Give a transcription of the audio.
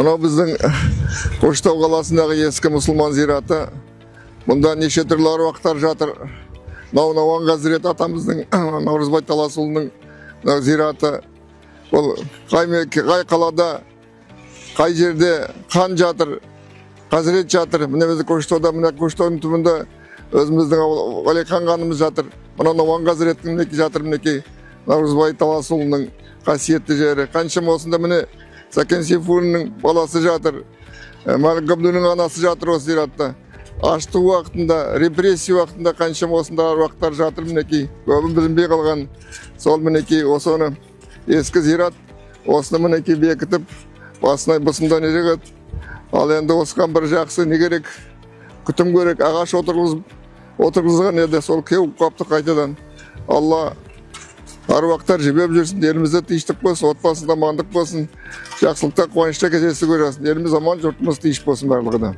Мына біздің Көкшетау қаласындағы ескі мұсылман зираты. Мұнда неше түрлі аруақтар жатыр. Науан Хазірет атамыздың, Наурызбай Таласұлының зираты. Бұл қай қалада, қай жерде қан жатыр, Хазірет жатыр. Міне бізді Көкшетауда, міне Көкшетаудың түбінде өзіміздің Уәлихан қанымыз жатыр. Мына Науан Хазіреттің мінекей жатыр, мінекей Наурызбай Таласұлының қасиетті жері. Қаншама осында міне Сәкен Сейфуллиннің баласы жатыр, Мәлік Ғабдуллиннің анасы жатыр осы зиратта. Ашты уақытында, репрессия уақытында қаншама осында аруақтар жатыр, мінекей. Көбін білінбей қалған. Сол мінекей осыны ескі зират, осыны мінекей бекітіп, басына бұсында не жығыт. Ал енді осыған бір жақсы не керек, күтім керек, ағаш отырғызған еді, сол кеуіп қапты қайтадан. Алла аруақтар жібеп жүрсін, елімізде тиіштік болсын, отбасында амандық болсын, жақсылықта қуанышта кездесу көресін. Еліміз аман, жұртымыз тиіш болсын барлығына.